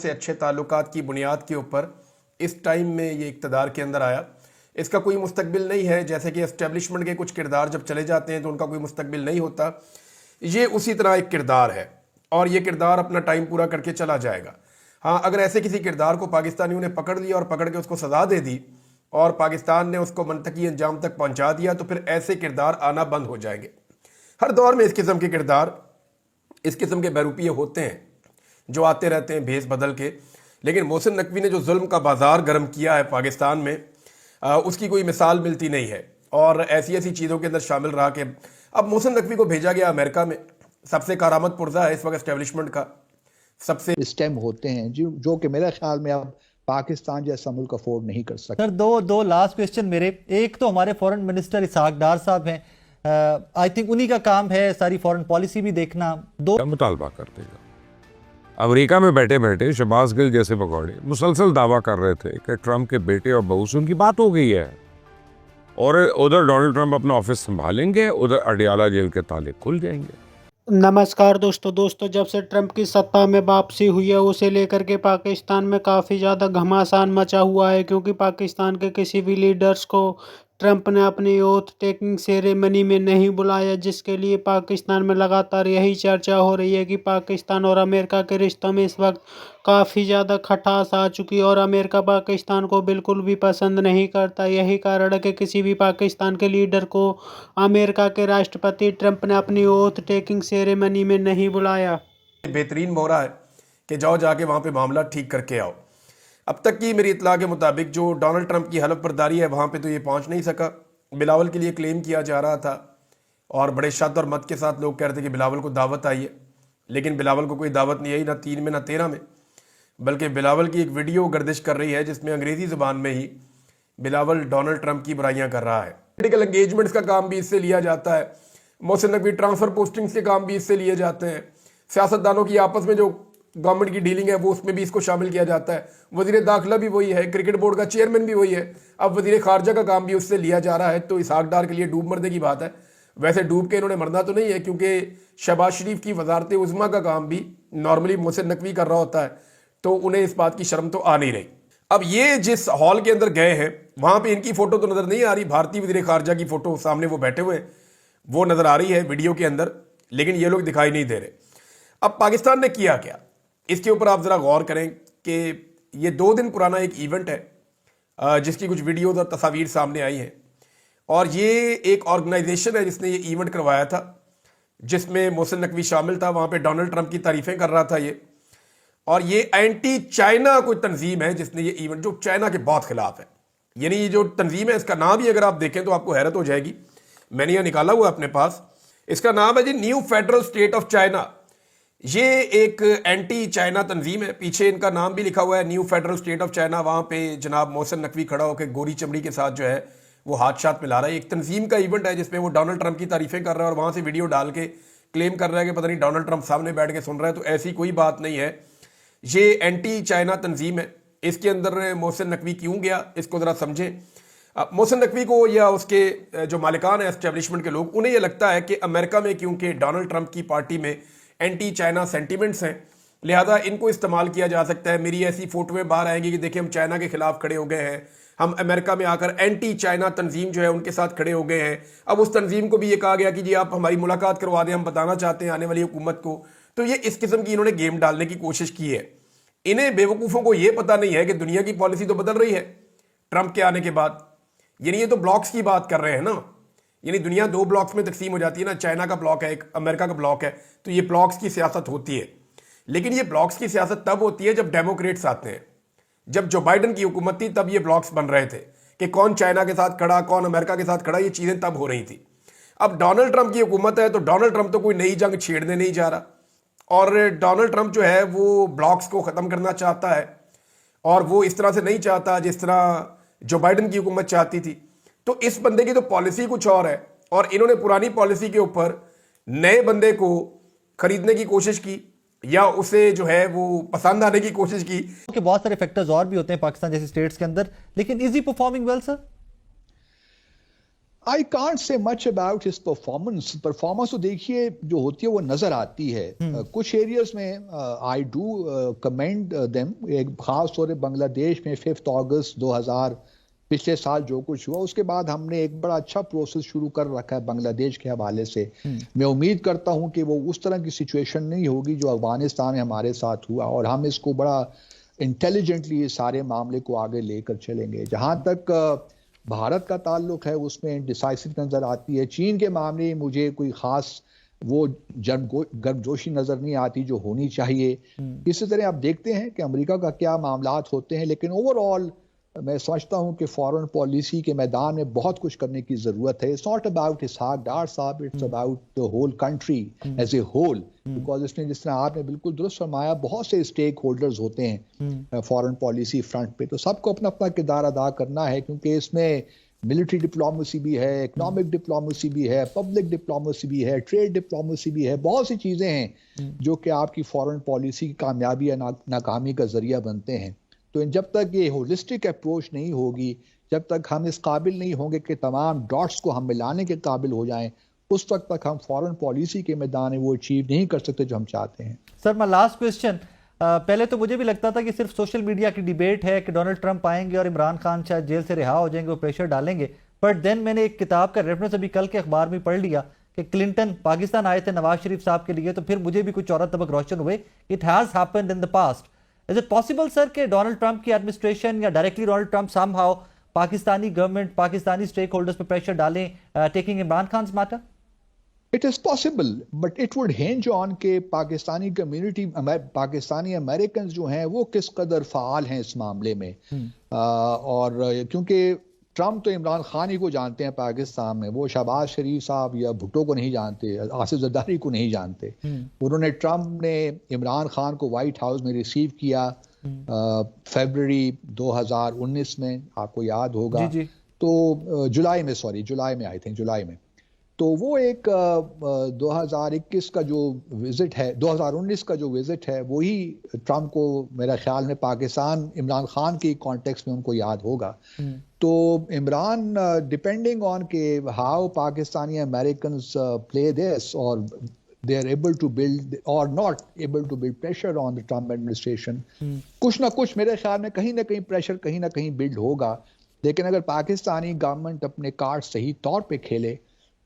से अच्छे ताल्लुकात की बुनियाद के ऊपर इस टाइम में ये इक़्तिदार के अंदर आया। इसका कोई मुस्तकबिल नहीं है, जैसे कि एस्टेब्लिशमेंट के कुछ किरदार जब चले जाते हैं तो उनका कोई मुस्तकबिल नहीं होता। ये उसी तरह एक किरदार है और ये किरदार अपना टाइम पूरा करके चला जाएगा। हाँ, अगर ऐसे किसी किरदार को पाकिस्तानियों ने पकड़ लिया और पकड़ के उसको सज़ा दे दी और पाकिस्तान ने उसको मनतकी अंजाम तक पहुँचा दिया तो फिर ऐसे किरदार आना बंद हो जाएंगे। हर दौर में इस किस्म के किरदार, इस किस्म के बहरूपिये होते हैं जो आते रहते हैं भेस बदल के। लेकिन मोहसिन नकवी ने जो जुल्म का बाजार गर्म किया है पाकिस्तान में, उसकी कोई मिसाल मिलती नहीं है। और ऐसी ऐसी चीज़ों के अंदर शामिल रहा कि अब मोहसिन नकवी को भेजा गया अमेरिका में। सबसे करामत पुरजा है इस वक्त एस्टेब्लिशमेंट का, सबसे इस टाइम होते हैं जो कि मेरे ख्याल में अब पाकिस्तान जैसा मुल्क अफोर्ड नहीं कर सकता। सर दो लास्ट क्वेश्चन मेरे। एक तो हमारे फॉरेन मिनिस्टर इसहाक डार साहब हैं, आई थिंक उन्हीं का काम है सारी फॉरेन पॉलिसी भी देखना। दो मुतालबा कर देगा। अमेरिका में बैठे बैठे शहबाज गिल जैसे पकौड़े मुसलसल दावा कर रहे थे कि ट्रंप के बेटे और बहू से उनकी बात हो गई है और उधर डोनाल्ड ट्रंप अपना ऑफिस संभालेंगे, उधर अडियाला जेल के ताले खुल जाएंगे। नमस्कार दोस्तों, जब से ट्रंप की सत्ता में वापसी हुई है उसे लेकर के पाकिस्तान में काफ़ी ज़्यादा घमासान मचा हुआ है, क्योंकि पाकिस्तान के किसी भी लीडर्स को ट्रंप ने अपनी ओथ टेकिंग सेरेमनी में नहीं बुलाया, जिसके लिए पाकिस्तान में लगातार यही चर्चा हो रही है कि पाकिस्तान और अमेरिका के रिश्तों में इस वक्त काफ़ी ज़्यादा खटास आ चुकी है और अमेरिका पाकिस्तान को बिल्कुल भी पसंद नहीं करता। यही कारण है कि किसी भी पाकिस्तान के लीडर को अमेरिका के राष्ट्रपति ट्रंप ने अपनी ओथ टेकिंग सेरेमनी में नहीं बुलाया। बेहतरीन मोहरा है कि जाओ जाके वहाँ पे मामला ठीक करके आओ। अब तक की मेरी इतला के मुताबिक जो डोनाल्ड ट्रंप की हलफ बर्दारी है वहाँ पे तो ये पहुँच नहीं सका। बिलावल के लिए क्लेम किया जा रहा था और बड़े शद और मत के साथ लोग कह रहे थे कि बिलावल को दावत आई है, लेकिन बिलावल को कोई दावत नहीं आई, ना 3 में ना 13 में। बल्कि बिलावल की एक वीडियो गर्दिश कर रही है जिसमें अंग्रेज़ी ज़ुबान में ही बिलावल डोनाल्ड ट्रंप की बुराइयाँ कर रहा है। पॉलिटिकल एंगेजमेंट्स का काम भी इससे लिया जाता है, मोहसिन नकवी ट्रांसफ़र पोस्टिंग्स के काम भी इससे लिए जाते हैं, सियासतदानों की आपस में जो गवर्नमेंट की डीलिंग है वो उसमें भी इसको शामिल किया जाता है। वज़ीर दाखिला भी वही है, क्रिकेट बोर्ड का चेयरमैन भी वही है, अब वज़ीर खारजा का काम भी उससे लिया जा रहा है। तो इसहाक डार के लिए डूब मरने की बात है। वैसे डूब के इन्होंने मरना तो नहीं है, क्योंकि शहबाज शरीफ की वजारत उज़्मा का काम भी नॉर्मली मोहसिन नकवी कर रहा होता है, तो उन्हें इस बात की शर्म तो आ नहीं रही। अब ये जिस हॉल के अंदर गए हैं वहाँ पर इनकी फ़ोटो तो नज़र नहीं आ रही, भारतीय वज़ीर खारजा की फ़ोटो सामने वो बैठे हुए वो नज़र आ रही है वीडियो के अंदर, लेकिन ये लोग दिखाई नहीं दे रहे। अब पाकिस्तान ने किया क्या, इसके ऊपर आप ज़रा गौर करें कि ये 2 दिन पुराना एक इवेंट है जिसकी कुछ वीडियोज़ और तस्वीर सामने आई हैं। और ये एक ऑर्गेनाइजेशन है जिसने ये इवेंट करवाया था, जिसमें मोहसिन नकवी शामिल था। वहाँ पे डोनाल्ड ट्रंप की तारीफ़ें कर रहा था ये, और ये एंटी चाइना कोई तंजीम है जिसने ये इवेंट, जो चाइना के बहुत खिलाफ है। यानी ये जो तंजीम है इसका नाम ही अगर आप देखें तो आपको हैरत हो जाएगी। मैंने यह निकाला हुआ अपने पास, इसका नाम है जी New Federal State of China. ये एक एंटी चाइना तंजीम है, पीछे इनका नाम भी लिखा हुआ है new Federal State of China. वहाँ पे जनाब मोहसिन नकवी खड़ा होकर गोरी चमड़ी के साथ जो है वो हाथ शाथ मिला रहा है। एक तंजीम का इवेंट है जिसमें वो डोनाल्ड ट्रंप की तारीफ़ें कर रहा है और वहाँ से वीडियो डाल के क्लेम कर रहा है कि पता नहीं डोनाल्ड ट्रंप सामने बैठ के सुन रहा है। तो ऐसी कोई बात नहीं है, ये एंटी चाइना तंजीम है। इसके अंदर मोहसिन नकवी क्यों गया इसको ज़रा समझें। मोहसिन नकवी को या उसके जो मालिकान है एस्टेब्लिशमेंट के लोग, उन्हें यह लगता है कि अमेरिका में क्योंकि डोनाल्ड ट्रंप की पार्टी में एंटी चाइना सेंटिमेंट्स हैं, लिहाजा इनको इस्तेमाल किया जा सकता है। मेरी ऐसी फोटोएं बाहर आएंगी कि देखिए हम चाइना के खिलाफ खड़े हो गए हैं, हम अमेरिका में आकर एंटी चाइना तंजीम जो है उनके साथ खड़े हो गए हैं। अब उस तंजीम को भी ये कहा गया कि जी आप हमारी मुलाकात करवा दें, हम बताना चाहते हैं आने वाली हुकूमत को। तो ये इस किस्म की इन्होंने गेम डालने की कोशिश की है। इन्हें बेवकूफ़ों को ये पता नहीं है कि दुनिया की पॉलिसी तो बदल रही है ट्रंप के आने के बाद। यानी ये तो ब्लॉक्स की बात कर रहे हैं ना, यानी दुनिया 2 ब्लॉक्स में तकसीम हो जाती है ना, चाइना का ब्लॉक है, एक अमेरिका का ब्लॉक है। तो ये ब्लॉक्स की सियासत होती है, लेकिन ये ब्लॉक्स की सियासत तब होती है जब डेमोक्रेट्स आते हैं। जब जो बाइडन की हुकूमत थी तब ये ब्लॉक्स बन रहे थे कि कौन चाइना के साथ खड़ा, कौन अमेरिका के साथ खड़ा, ये चीज़ें तब हो रही थी। अब डोनाल्ड ट्रंप की हुकूमत है तो डोनाल्ड ट्रंप तो कोई नई जंग छेड़ने नहीं जा रहा, और डोनाल्ड ट्रंप जो है वो ब्लॉक्स को ख़त्म करना चाहता है, और वो इस तरह से नहीं चाहता जिस तरह जो बाइडन की हुकूमत चाहती थी। तो इस बंदे की तो पॉलिसी कुछ और है, और इन्होंने पुरानी पॉलिसी के ऊपर नए बंदे को खरीदने की कोशिश की या उसे जो है वो पसंद आने की कोशिश की। कि बहुत सारे फैक्टर्स और भी होते हैं पाकिस्तान जैसे स्टेट्स के अंदर, लेकिन is he performing well sir? I can't say much about his performance. Performance तो देखिए जो होती है वो नजर आती है। कुछ एरियाज में आई डू कमेंड देम। एक खास तौर पे बांग्लादेश में 5 अगस्त 2000 पिछले साल जो कुछ हुआ उसके बाद हमने एक बड़ा अच्छा प्रोसेस शुरू कर रखा है बांग्लादेश के हवाले से। मैं उम्मीद करता हूं कि वो उस तरह की सिचुएशन नहीं होगी जो अफगानिस्तान में हमारे साथ हुआ, और हम इसको बड़ा इंटेलिजेंटली ये सारे मामले को आगे लेकर चलेंगे। जहां तक भारत का ताल्लुक है उसमें डिसाइसिव नजर आती है। चीन के मामले में मुझे कोई खास वो गर्मजोशी नजर नहीं आती जो होनी चाहिए। इसी तरह आप देखते हैं कि अमेरिका का क्या मामलात होते हैं, लेकिन ओवरऑल मैं समझता हूं कि फॉरेन पॉलिसी के मैदान में बहुत कुछ करने की जरूरत है। It's not about Ishaq Dar साहब, it's about the whole country as a whole, because इसमें जिस तरह आपने बिल्कुल दुरुस्त फरमाया बहुत से स्टेक होल्डर्स होते हैं फॉरेन पॉलिसी फ्रंट पे, तो सबको अपना अपना किरदार अदा करना है, क्योंकि इसमें मिलिट्री डिप्लोमेसी भी है, इकोनॉमिक डिप्लोमेसी भी है, पब्लिक डिप्लोमेसी भी है, ट्रेड डिप्लोमेसी भी है, बहुत सी चीजें हैं जो कि आपकी फॉरेन पॉलिसी की कामयाबी या नाकामी का जरिया बनते हैं। तो जब तक ये होलिस्टिक अप्रोच नहीं होगी, जब तक हम इस काबिल नहीं होंगे कि तमाम डॉट्स को हम मिलाने के काबिल हो जाएं, उस वक्त तक हम फॉरेन पॉलिसी के मैदान में वो अचीव नहीं कर सकते जो हम चाहते हैं। सर माय लास्ट क्वेश्चन, पहले तो मुझे भी लगता था कि सिर्फ सोशल मीडिया की डिबेट है कि डोनाल्ड ट्रंप आएंगे और इमरान खान शायद जेल से रिहा हो जाएंगे, वो प्रेशर डालेंगे, बट देन मैंने एक किताब का रेफरेंस अभी कल के अखबार में पढ़ लिया कि क्लिंटन पाकिस्तान आए थे नवाज शरीफ साहब के लिए, तो फिर मुझे भी कुछ और तबक रोशन हुए। It has happened in the past. Is it possible sir कि डोनाल्ड ट्रंप की एडमिनिस्ट्रेशन या directly Donald Trump somehow Pakistani government Pakistani stakeholders पे प्रेशर डालें taking Imran Khan matter? It is possible, but it would hinge on के Pakistani community, Pakistani American जो हैं वो किस कदर फाल हैं इस मामले में। और क्योंकि ट्रंप तो इमरान खान ही को जानते हैं पाकिस्तान में, वो शहबाज शरीफ साहब या भुट्टो को नहीं जानते, आसिफ जरदारी को नहीं जानते। ट्रंप ने इमरान खान को व्हाइट हाउस में रिसीव किया फरवरी 2019 में, आपको याद होगा। तो जुलाई में आई थिंक जुलाई में, तो वो एक 2021 का जो विजिट है, 2019 का जो विजिट है, वही ट्रंप को मेरा ख्याल में पाकिस्तान इमरान खान के कॉन्टेक्स्ट में उनको याद होगा। तो इमरान डिपेंडिंग ऑन के how Pakistani Americans play this, और they are able to build or not able to build pressure on the Trump administration, कुछ ना कुछ मेरे ख्याल में कहीं ना कहीं प्रेशर कहीं ना कहीं बिल्ड होगा। लेकिन अगर पाकिस्तानी गवर्नमेंट अपने कार्ड सही तौर पे खेले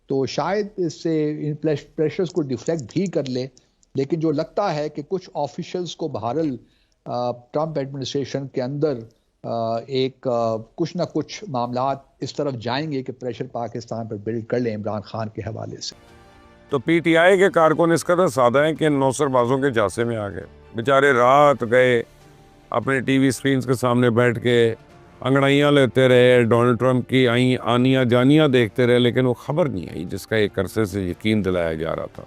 तो शायद इससे इन प्रेशर्स को डिफ्लेक्ट भी कर ले। लेकिन जो लगता है कि कुछ ऑफिशियल्स को बहरहाल ट्रंप एडमिनिस्ट्रेशन के अंदर कुछ ना कुछ मामलात इस तरफ जाएंगे कि प्रेशर पाकिस्तान पर बिल्ड कर ले इमरान खान के हवाले से। तो पीटीआई के कारकुन इस कदर सादा हैं कि नौसरबाजों के झांसे में आ गए। बेचारे रात गए अपने टीवी स्क्रीन के सामने बैठ के अंगड़ाइयाँ लेते रहे, डोनाल्ड ट्रंप की आनियाँ जानियाँ देखते रहे, लेकिन वो खबर नहीं आई जिसका एक अरसे से यकीन दिलाया जा रहा था।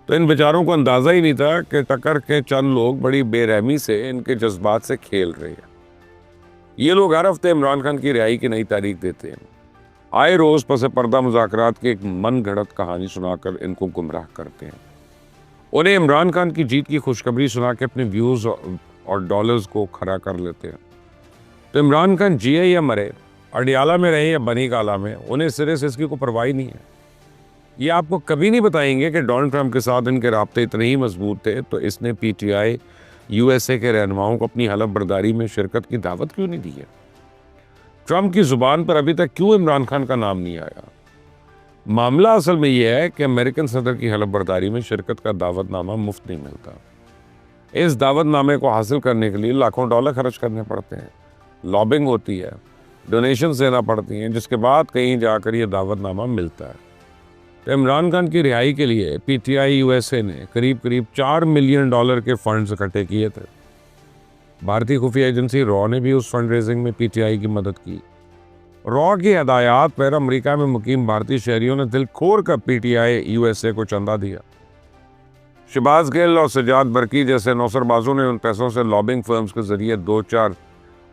तो इन बेचारों को अंदाज़ा ही नहीं था कि टक्कर के चंद लोग बड़ी बेरहमी से इनके जज्बात से खेल रहे हैं। ये लोग हर हफ्ते इमरान खान की रिहाई की नई तारीख देते हैं, आए रोज़ पसे पर्दा मुज़ाकरात की एक मन घड़त कहानी सुनाकर इनको गुमराह करते हैं। उन्हें इमरान खान की जीत की खुशखबरी सुना के अपने व्यूज़ और डॉलर्स को खरा कर लेते हैं। तो इमरान खान जिए या मरे, अडियाला में रहे या बनी काला में, उन्हें सिरे से इसकी कोई परवाह नहीं है। ये आपको कभी नहीं बताएंगे कि डोनाल्ड ट्रंप के साथ इनके राब्ते इतने ही मजबूत थे तो इसने पीटीआई यूएसए के रहनुमाओं को अपनी हलफ बर्दारी में शिरकत की दावत क्यों नहीं दी है। ट्रंप की जुबान पर अभी तक क्यों इमरान खान का नाम नहीं आया। मामला असल में यह है कि अमेरिकन सदर की हलफ बर्दारी में शिरकत का दावतनामा मुफ्त नहीं मिलता। इस दावतनामे को हासिल करने के लिए लाखों डॉलर खर्च करने पड़ते हैं, लॉबिंग होती है, डोनेशन देना पड़ती हैं, जिसके बाद कहीं जाकर यह दावतनामा मिलता है। तो इमरान खान की रिहाई के लिए पीटीआई यूएसए ने करीब करीब $4 मिलियन के फंड्स इकट्ठे किए थे। भारतीय खुफिया एजेंसी रॉ ने भी उस फंड रेजिंग में पीटीआई की मदद की। रॉ की हदायत पर अमेरिका में मुकीम भारतीय शहरियों ने दिल खोल कर पीटीआई यूएसए को चंदा दिया। शहबाज गिल और सजाद बरकी जैसे नौसरबाजों ने उन पैसों से लॉबिंग फर्म्स के जरिए 2-4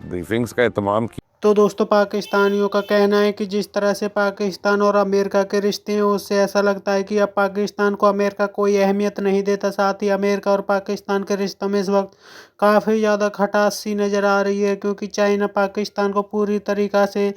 ब्रीफिंग्स का एहतमाम किया। तो दोस्तों, पाकिस्तानियों का कहना है कि जिस तरह से पाकिस्तान और अमेरिका के रिश्ते हैं उससे ऐसा लगता है कि अब पाकिस्तान को अमेरिका कोई अहमियत नहीं देता। साथ ही अमेरिका और पाकिस्तान के रिश्तों में इस वक्त काफ़ी ज़्यादा खटास सी नज़र आ रही है, क्योंकि चाइना पाकिस्तान को पूरी तरीक़ा से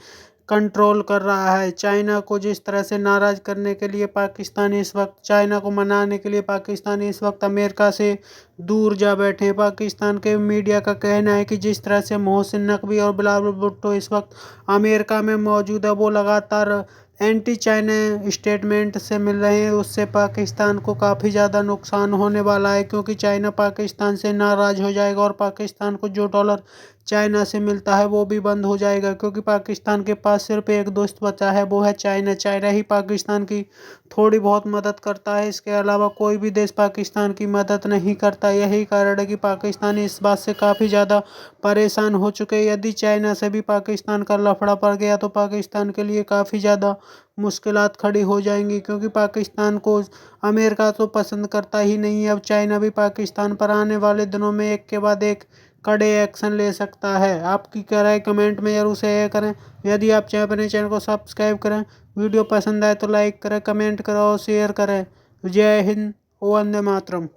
कंट्रोल कर रहा है। चाइना को जिस तरह से नाराज़ करने के लिए पाकिस्तान इस वक्त, चाइना को मनाने के लिए पाकिस्तान इस वक्त अमेरिका से दूर जा बैठे हैं। पाकिस्तान के मीडिया का कहना है कि जिस तरह से मोहसिन नकवी और बिलावल भुट्टो इस वक्त अमेरिका में मौजूद है, वो लगातार एंटी चाइना स्टेटमेंट से मिल रहे हैं, उससे पाकिस्तान को काफ़ी ज़्यादा नुकसान होने वाला है, क्योंकि चाइना पाकिस्तान से नाराज़ हो जाएगा और पाकिस्तान को जो डॉलर चाइना से मिलता है वो भी बंद हो जाएगा, क्योंकि पाकिस्तान के पास सिर्फ एक दोस्त बचा है, वो है चाइना। चाइना ही पाकिस्तान की थोड़ी बहुत मदद करता है, इसके अलावा कोई भी देश पाकिस्तान की मदद नहीं करता। यही कारण है कि पाकिस्तान इस बात से काफ़ी ज़्यादा परेशान हो चुके हैं। यदि चाइना से भी पाकिस्तान का लफड़ा पड़ गया तो पाकिस्तान के लिए काफ़ी ज़्यादा मुश्किलात खड़ी हो जाएंगी, क्योंकि पाकिस्तान को अमेरिका तो पसंद करता ही नहीं है। अब चाइना भी पाकिस्तान पर आने वाले दिनों में एक के बाद एक कड़े एक्शन ले सकता है। आपकी क्या राय कमेंट में जरूर शेयर करें। यदि आप चाहे अपने चैनल को सब्सक्राइब करें, वीडियो पसंद आए तो लाइक करें, कमेंट करें और शेयर करें। जय हिंद, वंदे मातरम।